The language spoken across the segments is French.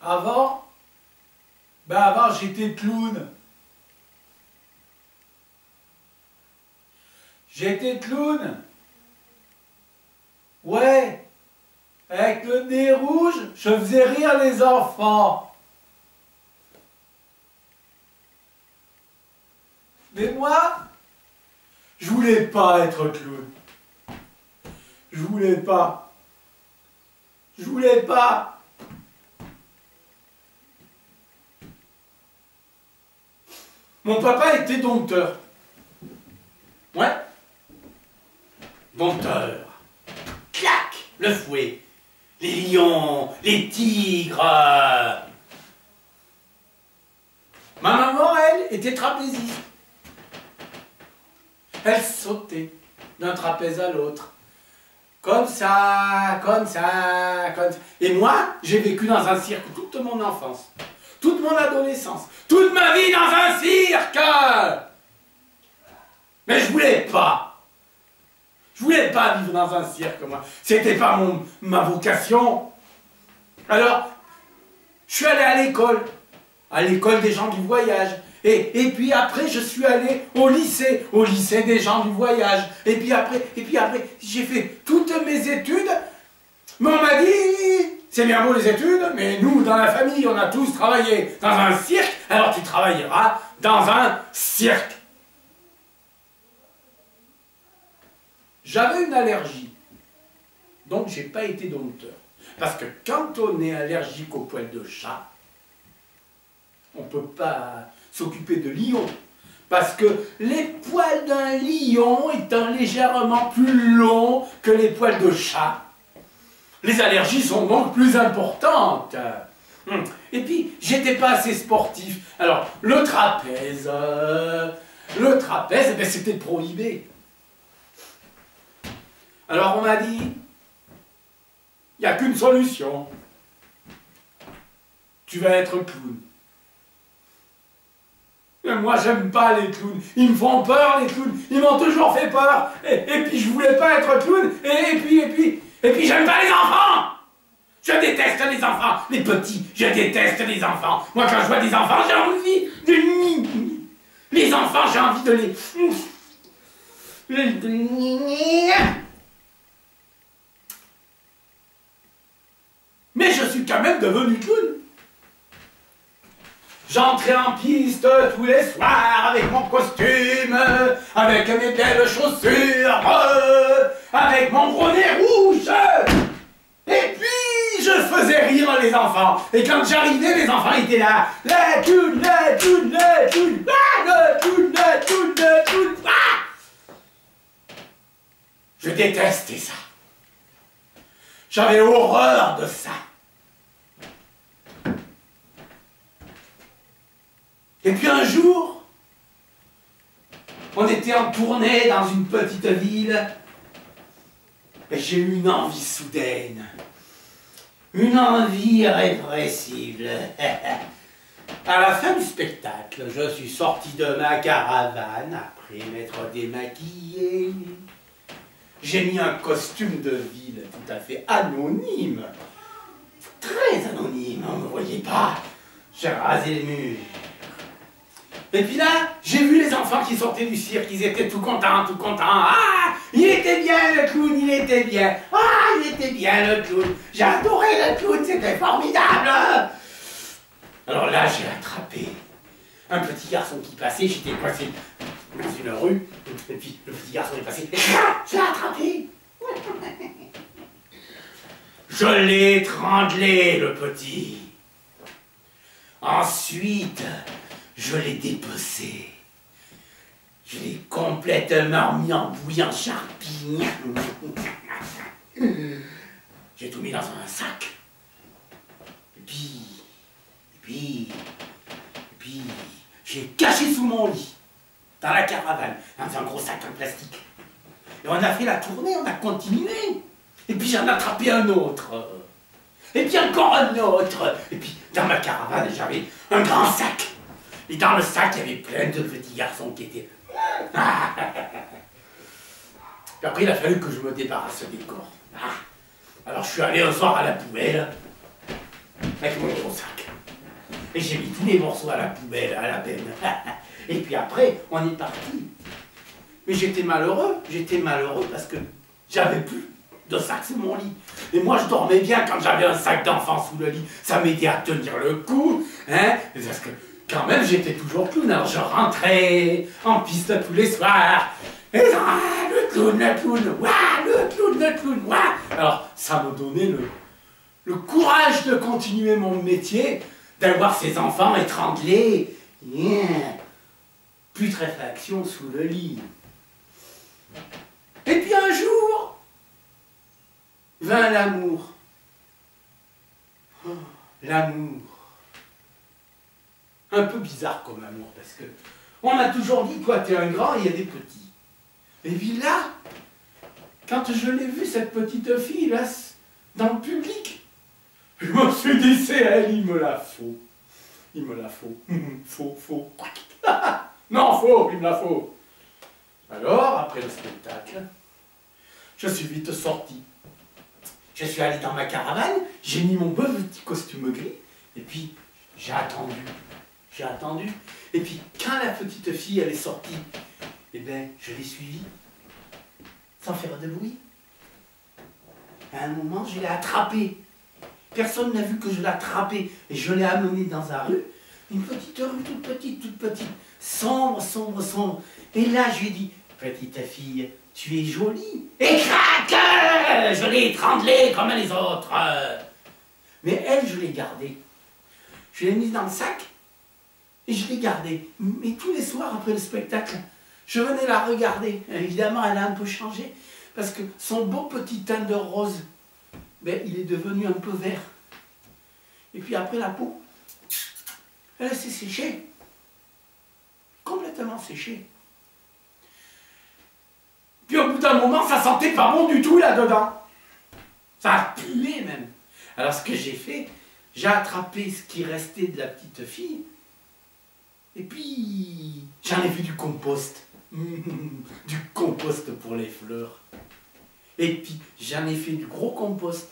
Avant? Ben avant j'étais clown. J'étais clown. Ouais. Avec le nez rouge, je faisais rire les enfants. Mais moi, je voulais pas être clown. Je voulais pas. Je voulais pas. Mon papa était dompteur. Ouais. Dompteur. Clac, le fouet. Les lions, les tigres. Ma maman, elle, était trapéziste. Elle sautait d'un trapèze à l'autre. Comme ça, comme ça, comme ça. Et moi, j'ai vécu dans un cirque toute mon enfance, toute mon adolescence, toute ma vie dans un cirque. Mais je voulais pas. Je voulais pas vivre dans un cirque, moi. C'était pas ma vocation. Alors, je suis allé à l'école des gens du voyage. Et puis après, je suis allé au lycée des gens du voyage. Et puis après, j'ai fait toutes mes études. Mais on m'a dit, c'est bien beau les études, mais nous, dans la famille, on a tous travaillé dans un cirque, alors tu travailleras dans un cirque. J'avais une allergie, donc j'ai pas été dompteur. Parce que quand on est allergique aux poils de chat, on peut pas s'occuper de lion. Parce que les poils d'un lion étant légèrement plus longs que les poils de chat, les allergies sont donc plus importantes. Et puis, j'étais pas assez sportif. Alors, le trapèze, eh ben, c'était prohibé. Alors, on m'a dit, il n'y a qu'une solution. Tu vas être clown. Mais moi, j'aime pas les clowns. Ils me font peur, les clowns. Ils m'ont toujours fait peur. Et puis, je voulais pas être clown. Et puis, j'aime pas les enfants. Je déteste les enfants. Les petits, je déteste les enfants. Moi, quand je vois des enfants, j'ai envie de... Les enfants, j'ai envie de les... Mais je suis quand même devenu clown. J'entrais en piste tous les soirs avec mon costume, avec mes belles chaussures, avec mon gros nez rouge. Et puis, je faisais rire les enfants. Et quand j'arrivais, les enfants étaient là. Le clown, le clown, le clown, le clown, le clown, le clown. Je détestais ça. J'avais horreur de ça. Et puis un jour, on était en tournée dans une petite ville, et j'ai eu une envie soudaine, une envie irrépressible. À la fin du spectacle, je suis sorti de ma caravane après m'être démaquillé. J'ai mis un costume de ville tout à fait anonyme, très anonyme, on ne me voyait pas. J'ai rasé les murs. Et puis là, j'ai vu les enfants qui sortaient du cirque, ils étaient tout contents, tout contents. Ah, il était bien le clown, il était bien. Ah, il était bien le clown. J'ai adoré le clown, c'était formidable. Alors là, j'ai attrapé un petit garçon qui passait, j'étais coincé dans une rue, et puis le petit garçon est passé, et je l'ai attrapé. Je l'ai étranglé, le petit. Ensuite, je l'ai dépecé. Je l'ai complètement mis en bouillie en charpie. J'ai tout mis dans un sac. Et puis, j'ai caché sous mon lit, dans la caravane, dans un gros sac en plastique. Et on a fait la tournée, on a continué. Et puis j'en ai attrapé un autre. Et puis encore un autre. Et puis dans ma caravane, j'avais un grand sac. Et dans le sac, il y avait plein de petits garçons qui étaient... Puis après, il a fallu que je me débarrasse des corps. Alors je suis allé un soir à la poubelle, avec mon gros sac. Et j'ai mis tous les morceaux à la poubelle, à la benne. Et puis après, on est parti. Mais j'étais malheureux parce que j'avais plus de sac sous mon lit. Et moi, je dormais bien quand j'avais un sac d'enfant sous le lit. Ça m'aidait à tenir le coup, hein, parce que quand même, j'étais toujours clown. Alors je rentrais en piste tous les soirs. Et le clown, ouah, le clown, ouah. Alors, ça me donnait le courage de continuer mon métier, d'avoir ces enfants étranglés. Yeah. Putréfaction sous le lit. Et puis un jour, vint l'amour. Oh, l'amour. Un peu bizarre comme amour, parce que on m'a toujours dit, toi t'es un grand et il y a des petits. Et puis là, quand je l'ai vue, cette petite fille, là, dans le public, je me suis dit, c'est elle, il me la faut. Il me la faut. Faux. Non, faux, il me la faut. Alors, après le spectacle, je suis vite sorti. Je suis allé dans ma caravane, j'ai mis mon beau petit costume gris, et puis j'ai attendu. Et puis, quand la petite fille, elle est sortie, eh bien, je l'ai suivie, sans faire de bruit. À un moment, je l'ai attrapée. Personne n'a vu que je l'ai attrapée, et je l'ai amenée dans la rue. Une petite rue toute petite, sombre. Et là, je lui ai dit, petite fille, tu es jolie. Et crac, je l'ai étranglée comme les autres. Mais elle, je l'ai gardée. Je l'ai mise dans le sac et je l'ai gardée. Mais tous les soirs après le spectacle, je venais la regarder. Évidemment, elle a un peu changé parce que son beau petit teint de rose, ben, il est devenu un peu vert. Et puis après, la peau, elle s'est séchée. Complètement séchée. Puis au bout d'un moment, ça sentait pas bon du tout là-dedans. Ça a pué même. Alors ce que j'ai fait, j'ai attrapé ce qui restait de la petite fille, et puis j'en ai fait du compost. Du compost pour les fleurs. Et puis j'en ai fait du gros compost.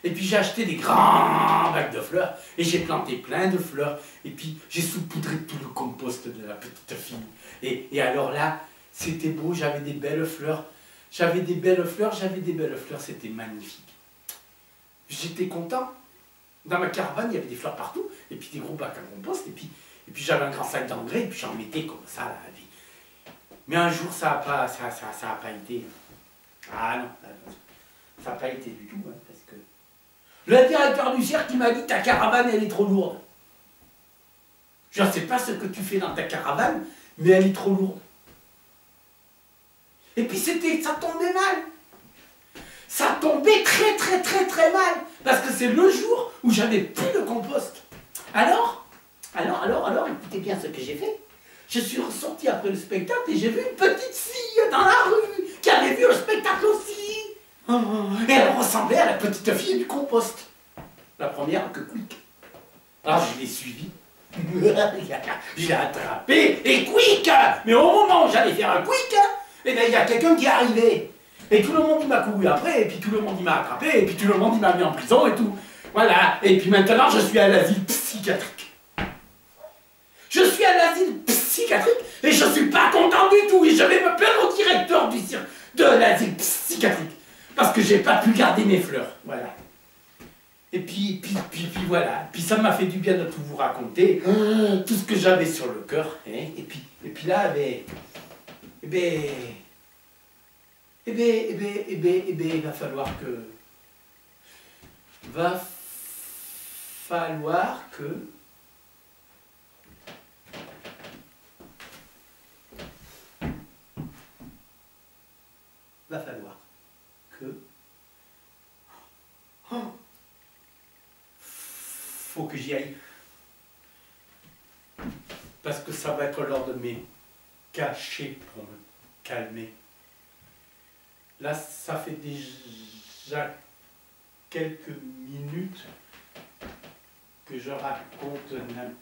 Et puis j'ai acheté des grands bacs de fleurs, et j'ai planté plein de fleurs, et puis j'ai saupoudré tout le compost de la petite fille. Et alors là, c'était beau, j'avais des belles fleurs, c'était magnifique. J'étais content. Dans ma caravane, il y avait des fleurs partout, et puis des gros bacs à compost, et puis j'avais un grand sac d'engrais, et puis j'en mettais comme ça, là. Mais un jour, ça a pas été. Ah non, ça n'a pas été du tout, hein, parce que le directeur du cirque, il m'a dit, ta caravane, elle est trop lourde. Je ne sais pas ce que tu fais dans ta caravane, mais elle est trop lourde. Et puis ça tombait mal. Ça tombait très mal. Parce que c'est le jour où j'avais plus de compost. Alors, écoutez bien ce que j'ai fait. Je suis ressorti après le spectacle et j'ai vu une petite fille dans la rue qui avait vu le spectacle aussi. Et elle ressemblait à la petite fille du compost. La première que quick. Alors je l'ai suivie. Je l'ai attrapée et quick. Mais au moment où j'allais faire un quick, eh bien il y a quelqu'un qui est arrivé. Et tout le monde il m'a couru après, et puis tout le monde il m'a attrapé, et puis tout le monde il m'a mis en prison et tout. Voilà. Et puis maintenant je suis à l'asile psychiatrique. Je suis à l'asile psychiatrique et je suis pas content du tout. Et je vais me plaindre au directeur du cirque de l'asile psychiatrique. Parce que j'ai pas pu garder mes fleurs. Voilà. Et puis voilà. Puis ça m'a fait du bien de tout vous raconter. Tout ce que j'avais sur le cœur. Hein. Et puis là, il va falloir que... Va falloir que faut que j'y aille. Parce que ça va être l'heure de mes cachets pour me calmer. Là, ça fait déjà quelques minutes que je raconte n'importe